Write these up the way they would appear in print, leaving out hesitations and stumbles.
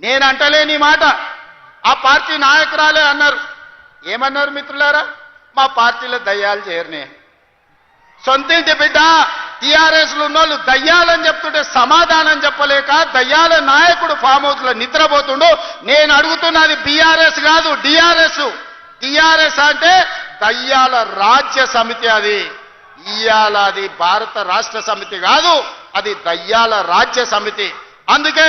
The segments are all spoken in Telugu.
నేను అంటలేని మాట ఆ పార్టీ నాయకురాలే అన్నారు. ఏమన్నారు మిత్రులారా? మా పార్టీలో దయ్యాలు చేరనే. సొంతింటి బిడ్డ టీఆర్ఎస్లు ఉన్నోళ్ళు దయ్యాలని చెప్తుంటే సమాధానం చెప్పలేక దయ్యాల నాయకుడు ఫామ్ హౌస్ లో నిద్రపోతుండు. నేను అడుగుతున్నది బీఆర్ఎస్ కాదు, డిఆర్ఎస్. టిఆర్ఎస్ అంటే దయ్యాల రాజ్య సమితి. అది ఇయాల అది భారత రాష్ట్ర సమితి కాదు, అది దయ్యాల రాజ్య సమితి. అందుకే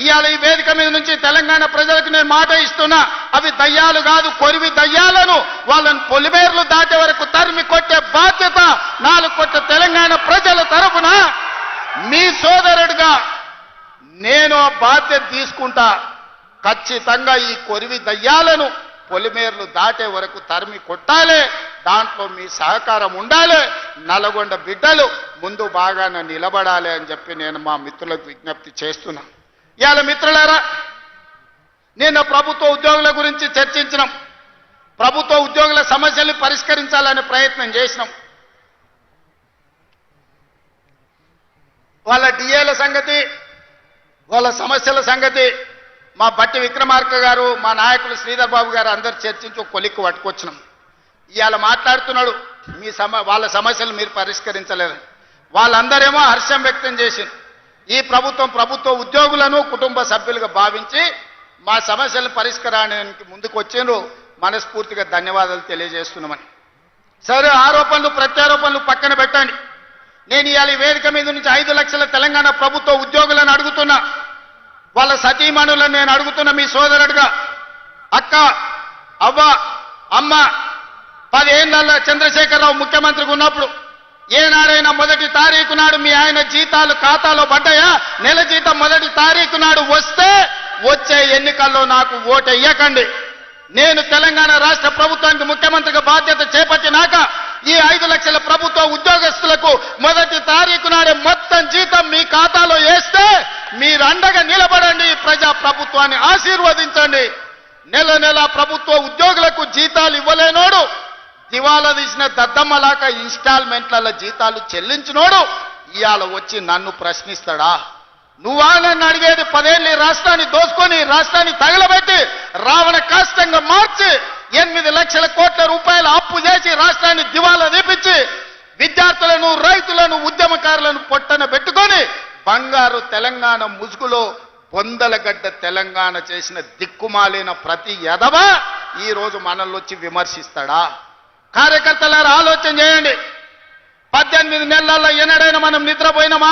ఇవాళ ఈ వేదిక మీద నుంచి తెలంగాణ ప్రజలకు నేను మాట ఇస్తున్నా, అవి దయ్యాలు కాదు, కొరివి దయ్యాలను వాళ్ళని పొలిమేర్లు దాటే వరకు తరిమి కొట్టే బాధ్యత 4 కోట్ల తెలంగాణ ప్రజల తరఫున మీ సోదరుడిగా నేను ఆ బాధ్యత తీసుకుంటా. ఖచ్చితంగా ఈ కొరివి దయ్యాలను పొలిమేర్లు దాటే వరకు తరిమి కొట్టాలి. దాంట్లో మీ సహకారం ఉండాలి. నల్గొండ బిడ్డలు ముందు బాగానే నిలబడాలి అని చెప్పి నేను మా మిత్రులకు విజ్ఞప్తి చేస్తున్నా. ఇవాళ మిత్రులారా, నిన్న ప్రభుత్వ ఉద్యోగుల గురించి చర్చించినాం. ప్రభుత్వ ఉద్యోగుల సమస్యల్ని పరిష్కరించాలనే ప్రయత్నం చేసినాం. వాళ్ళ డిఏల సంగతి, వాళ్ళ సమస్యల సంగతి మా బట్టి విక్రమార్క గారు, మా నాయకులు శ్రీధర్ బాబు గారు అందరు చర్చించి ఒక కొలిక్కు పట్టుకొచ్చినాం. ఇవాళ మాట్లాడుతున్నాడు వాళ్ళ సమస్యలు మీరు పరిష్కరించలేదు. వాళ్ళందరేమో హర్షం వ్యక్తం చేసింది. ఈ ప్రభుత్వ ఉద్యోగులను కుటుంబ సభ్యులుగా భావించి మా సమస్యలను పరిష్కారానికి ముందుకు వచ్చిండ్రు. మనస్ఫూర్తిగా ధన్యవాదాలు తెలియజేస్తున్నామని. సరే, ఆరోపణలు ప్రత్యారోపణలు పక్కన పెట్టండి. నేను ఇవాళ వేదిక మీద నుంచి 5 లక్షల తెలంగాణ ప్రభుత్వ ఉద్యోగులను అడుగుతున్నా. వాళ్ళ సతీమణులను నేను అడుగుతున్నా మీ సోదరుడిగా. అక్క, అవ్వ, అమ్మ, 10 ఏళ్ల చంద్రశేఖరరావు ముఖ్యమంత్రిగా ఉన్నప్పుడు ఏనాడైనా 1వ తారీఖు నాడు మీ ఆయన జీతాలు ఖాతాలో పడ్డాయా? నెల జీతం 1వ తారీఖు నాడు వస్తే వచ్చే ఎన్నికల్లో నాకు ఓటు వేయకండి. నేను తెలంగాణ రాష్ట్ర ప్రభుత్వానికి ముఖ్యమంత్రిగా బాధ్యత చేపట్టినాక ఈ 5 లక్షల ప్రభుత్వ ఉద్యోగస్తులకు 1వ తారీఖు నాడే మొత్తం జీతం మీ ఖాతాలో వేస్తే మీరు అండగా నిలబడండి. ప్రజా ప్రభుత్వాన్ని ఆశీర్వదించండి. నెల ప్రభుత్వ ఉద్యోగులకు జీతాలు ఇవ్వలేనోడు, దివాలా తీసిన దద్దమ్మలాక ఇన్స్టాల్మెంట్ల జీతాలు చెల్లించినోడు ఇవాళ వచ్చి నన్ను ప్రశ్నిస్తాడా? నువ్వా నన్ను అడిగేది? 10 ఏళ్ళు రాష్ట్రాన్ని దోసుకొని, రాష్ట్రాన్ని తగలబెట్టి, రావణ కాష్టంగా మార్చి 8 లక్షల కోట్ల రూపాయల అప్పు చేసి రాష్ట్రాన్ని దివాలా తీపించి విద్యార్థులను, రైతులను, ఉద్యమకారులను పొట్టన పెట్టుకొని బంగారు తెలంగాణ ముసుగులో పొందలగడ్డ తెలంగాణ చేసిన దిక్కుమాలిన ప్రతి ఎదవ ఈ రోజు మనల్ని వచ్చి విమర్శిస్తాడా? కార్యకర్తలారా ఆలోచన చేయండి. 18 నెలల్లో ఎన్నడైనా మనం నిద్రపోయినామా?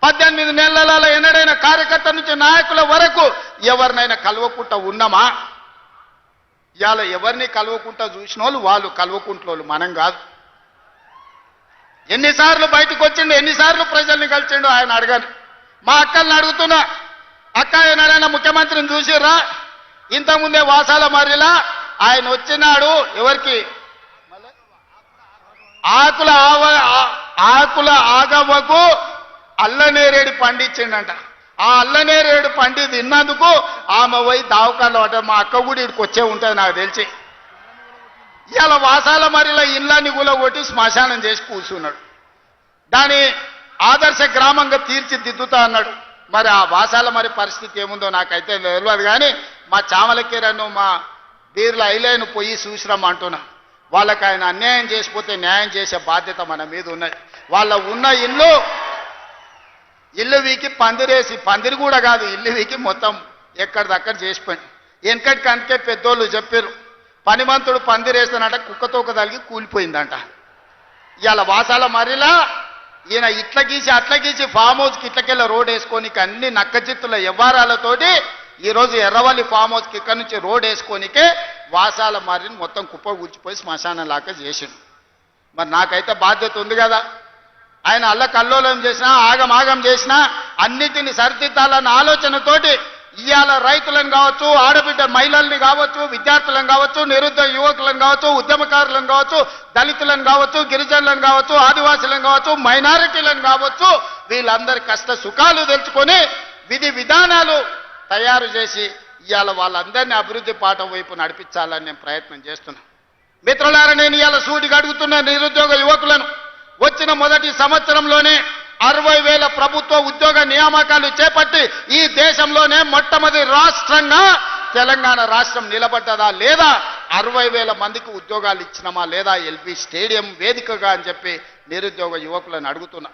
18 నెలలలో ఎన్నడైనా కార్యకర్త నుంచి నాయకుల వరకు ఎవరినైనా కలవకుండా ఉన్నామా? ఇవాళ ఎవరిని కలవకుండా చూసిన వాళ్ళు కలవకుంటోళ్ళు, మనం కాదు. ఎన్నిసార్లు బయటకు వచ్చిండు, ఎన్నిసార్లు ప్రజల్ని కలిసిండు ఆయన అడగని. మా అక్కల్ని అడుగుతున్నా, అక్క ఏనాడైనా ముఖ్యమంత్రిని చూసిర్రా? ఇంతకుముందే వాసాల మర్రిలా ఆయన వచ్చినాడు. ఎవరికి? ఆకుల ఆగవ్వకు అల్లనేరేడు పండించిండంట. ఆ అల్లనేరేడు పండి తిన్నందుకు ఆమె పోయి దావకాండ పడ్డ. మా అక్క కూడా ఇక్కడికి వచ్చే ఉంటుంది నాకు తెలిసి. ఇవాళ వాసాల మరిలో ఇళ్ళని కూలగొట్టి శ్మశానం చేసి కూర్చున్నాడు. దాని ఆదర్శ గ్రామంగా తీర్చిదిద్దుతా అన్నాడు. మరి ఆ వాసాల మరి పరిస్థితి ఏముందో నాకైతే తెలియదు. కానీ మా చామలకీరను, మా బీర్ల ఐలేను పోయి చూసిరమ్మంటున్నా. వాళ్ళకి ఆయన అన్యాయం చేసిపోతే న్యాయం చేసే బాధ్యత మన మీద ఉన్నది. వాళ్ళ ఉన్న ఇల్లు వీకి పందిరేసి, పందిరి కూడా కాదు, ఇల్లు వీకి మొత్తం ఎక్కడిదక్కడ చేసిపోయింది. వెనకటికి అందుకే పెద్దోళ్ళు చెప్పారు, పనిమంతుడు పందిరేస్తానంట కుక్కతోక తలిగి కూలిపోయిందంట. ఇవాళ వాసాల మరిలా ఈయన ఇట్ల గీసి అట్ల గీసి ఫామ్ హౌస్కి ఇట్లకెళ్ళ రోడ్ వేసుకోనికి అన్ని నక్కచిత్తుల వ్యవహారాలతోటి ఈరోజు ఎర్రవల్లి ఫామ్ హౌస్కి ఇక్కడ నుంచి రోడ్ వేసుకోనికే వాసాల మరిని మొత్తం కుప్ప కూర్చిపోయి శ్మశానం లాగా చేసిండు. మరి నాకైతే బాధ్యత ఉంది కదా. ఆయన అల్లకల్లోలం చేసినా, ఆగం చేసినా అన్నిటిని సరిదిద్దాలన్న ఆలోచనతోటి ఇవాళ రైతులను కావచ్చు, ఆడబిడ్డ మహిళల్ని కావచ్చు, విద్యార్థులను కావచ్చు, నిరుద్యోగ యువకులను కావచ్చు, ఉద్యమకారులను కావచ్చు, దళితులను కావచ్చు, గిరిజనులను కావచ్చు, ఆదివాసులను కావచ్చు, మైనారిటీలను కావచ్చు, వీళ్ళందరి కష్ట సుఖాలు తెలుసుకొని విధి విధానాలు తయారు చేసి ఇవాళ వాళ్ళందరినీ అభివృద్ధి పాఠం వైపు నడిపించాలని నేను ప్రయత్నం చేస్తున్నా. మిత్రులారా, నేను ఇవాళ సూటిగా అడుగుతున్న నిరుద్యోగ యువకులను, వచ్చిన మొదటి సంవత్సరంలోనే 60,000 ప్రభుత్వ ఉద్యోగ నియామకాలు చేపట్టి ఈ దేశంలోనే మొట్టమొదటి రాష్ట్రంగా తెలంగాణ రాష్ట్రం నిలబడ్డదా లేదా, 60,000 మందికి ఉద్యోగాలు ఇచ్చినామా లేదా ఎల్బీ స్టేడియం వేదికగా అని చెప్పి నిరుద్యోగ యువకులను అడుగుతున్నా.